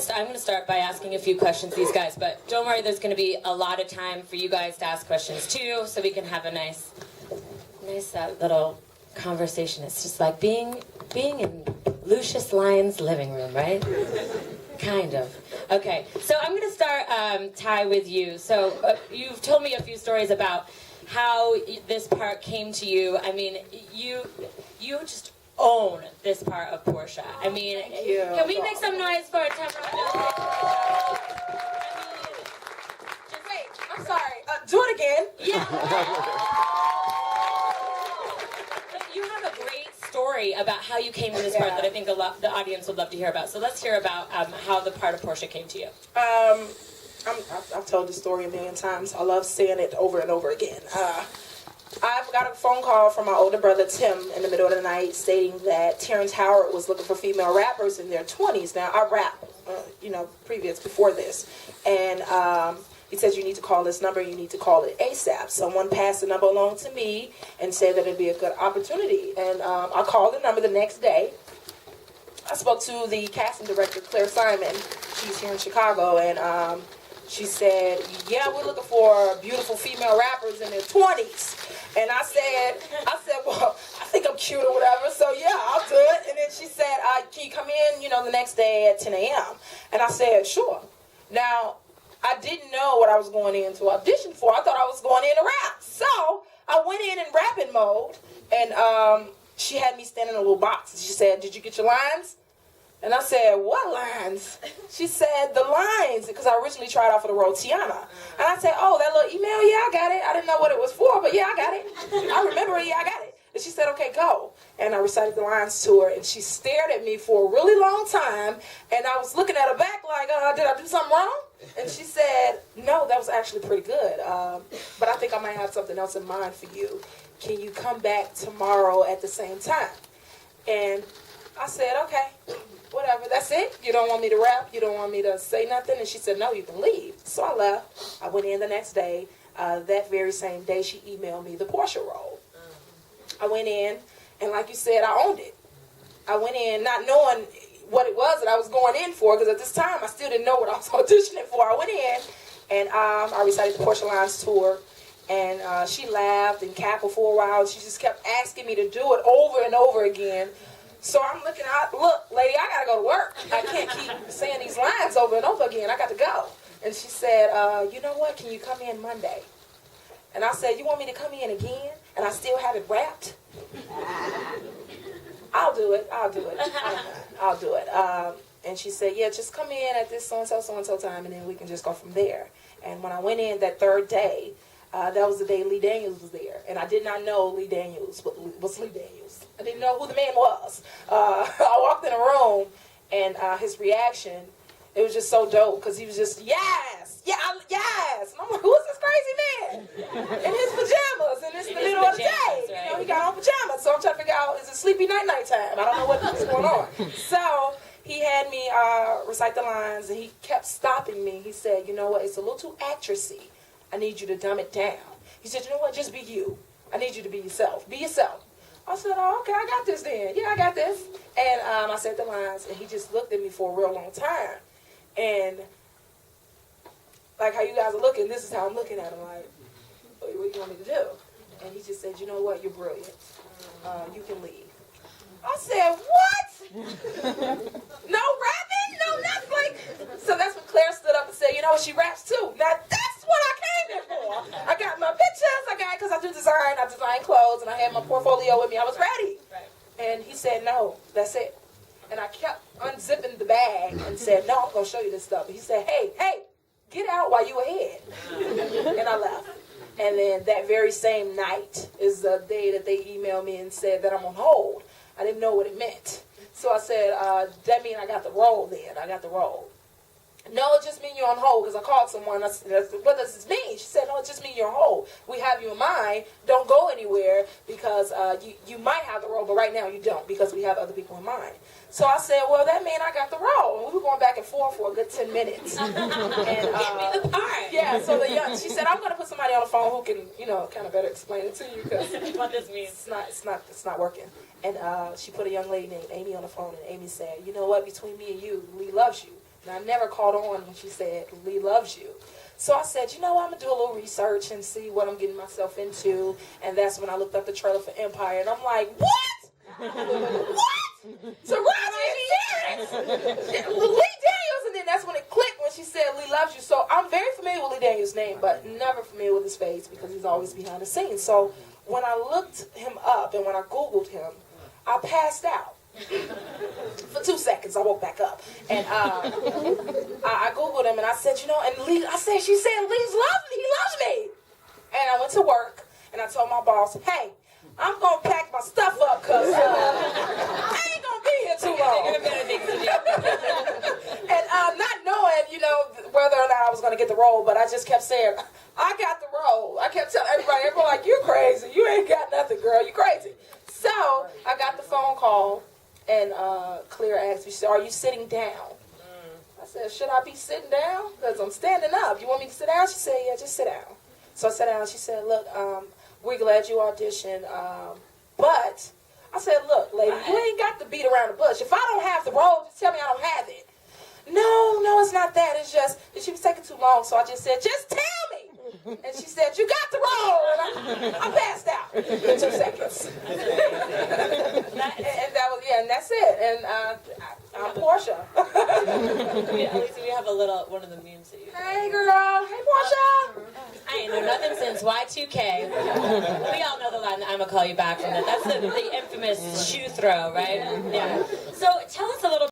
gonna start by asking a few questions these guys, but don't worry, there's gonna be a lot of time for you guys to ask questions too, so we can have a nice little conversation. It's just like being in Lucius Lyon's living room, right? Kind of. Okay, so I'm gonna start, Ty, with you. So you've told me a few stories about how this part came to you. I mean, you just own this part of Portia. I mean, can we make some noise for Tamara? Wait, I'm sorry. Do it again. Yeah. You have a great story about how you came to this part that I think the audience would love to hear about. So let's hear about how the part of Portia came to you. I've told this story a million times. I love saying it over and over again. I've got a phone call from my older brother Tim in the middle of the night stating that Terrence Howard was looking for female rappers in their 20s. Now, I rap, before this. And he says, you need to call this number, you need to call it ASAP. Someone passed the number along to me and said that it'd be a good opportunity. And I called the number the next day. I spoke to the casting director, Claire Simon. She's here in Chicago, and she said, yeah, we're looking for beautiful female rappers in their 20s. And I said, well, I think I'm cute or whatever, so yeah, I'll do it. And then she said, can you come in, the next day at 10 a.m.? And I said, sure. Now, I didn't know what I was going in to audition for. I thought I was going in to rap. So I went in rapping mode, and she had me stand in a little box. She said, did you get your lines? And I said, what lines? She said, the lines, because I originally tried out for the role Tiana. And I said, oh, that little email, yeah, I got it. I didn't know what it was for, but yeah, I got it. I remember it, yeah, I got it. And she said, okay, go. And I recited the lines to her, and she stared at me for a really long time, and I was looking at her back like, did I do something wrong? And she said, no, that was actually pretty good, but I think I might have something else in mind for you. Can you come back tomorrow at the same time? And I said, okay. Whatever, that's it? You don't want me to rap? You don't want me to say nothing? And she said, no, you can leave. So I left. I went in the next day. That very same day, she emailed me the Portia role. I went in, and like you said, I owned it. I went in not knowing what it was that I was going in for, because at this time, I still didn't know what I was auditioning for. I went in, and I recited the Portia Lines to her, and she laughed and cackled for a while. She just kept asking me to do it over and over again. So I'm looking out, look, lady, I gotta go to work. I can't keep saying these lines over and over again. I got to go. And she said, you know what, can you come in Monday? And I said, you want me to come in again? And I still have it wrapped? I'll do it. I'll do it. And she said, yeah, just come in at this so-and-so time, and then we can just go from there. And when I went in that third day, that was the day Lee Daniels was there. And I did not know Lee Daniels was Lee Daniels. I didn't know who the man was. I walked in a room, and his reaction, it was just so dope, because he was just, yes. And I'm like, who is this crazy man? In his pajamas, and it's the middle of the day. Right? He got on pajamas. So I'm trying to figure out, is it sleepy night time? I don't know what's going on. So he had me recite the lines, and he kept stopping me. He said, you know what, it's a little too actressy. I need you to dumb it down. He said, you know what, just be you. I need you to be yourself. Be yourself. I said, oh, okay, I got this then. Yeah, I got this. And I said the lines, and he just looked at me for a real long time. And like how you guys are looking, this is how I'm looking at him, like, what do you want me to do? And he just said, you know what, you're brilliant. You can leave. I said, what? No rapping? No nothing? So that's when Claire stood up and said, you know what, she raps too. Now that's what I came here for. I got my pictures, because I do design, I design clothes, and I had my portfolio with me. I was ready. Right. And he said, no, that's it. And I kept unzipping the bag and said, no, I'm going to show you this stuff. And he said, hey, get out while you ahead. And I left. And then that very same night is the day that they emailed me and said that I'm on hold. I didn't know what it meant. So I said, that means I got the role then. I got the role. No, it just means you're on hold, because I called someone. I said, what does this mean? She said, no, it just means you're on hold. We have you in mind. Don't go anywhere, because you might have the role, but right now you don't, because we have other people in mind. So I said, well, that means I got the role. And we were going back and forth for a good 10 minutes. And, Give me the part. Yeah, so she said, I'm going to put somebody on the phone who can, kind of better explain it to you, because what this means. It's not working. And she put a young lady named Amy on the phone, and Amy said, you know what, between me and you, Lee loves you. And I never caught on when she said, Lee loves you. So I said, you know what, I'm going to do a little research and see what I'm getting myself into. And that's when I looked up the trailer for Empire. And I'm like, what? What? Taraji is serious? Lee Daniels. And then that's when it clicked when she said, Lee loves you. So I'm very familiar with Lee Daniels' name, but never familiar with his face because he's always behind the scenes. So when I looked him up and when I Googled him, I passed out. For 2 seconds, I woke back up. And I Googled him and I said, you know, and Lee, she said, he loves me. And I went to work and I told my boss, hey, I'm going to pack my stuff up because I ain't going to be here too long. And not knowing, you know, whether or not I was going to get the role, but I just kept saying, I got the role. I kept telling everybody like, you crazy. You ain't got nothing, girl. You crazy. So I got the phone call. And Clear asked me, she said, are you sitting down? I said, should I be sitting down? Because I'm standing up. You want me to sit down? She said, yeah, just sit down. So I sat down. She said, look, we're glad you auditioned. But I said, look, lady, you ain't got to beat around the bush. If I don't have the role, just tell me I don't have it. No, it's not that. It's just that she was taking too long. So I just said, just tell me. And she said, you got the role. And I passed out in 2 seconds. And that was, yeah, and that's it. And I'm Portia. At least we have one of the memes that you. Hey, girl. Hey, Portia. I ain't know nothing since Y2K. We all know the line, I'm going to call you back from that. That's the infamous shoe throw, right? Yeah. So tell us a little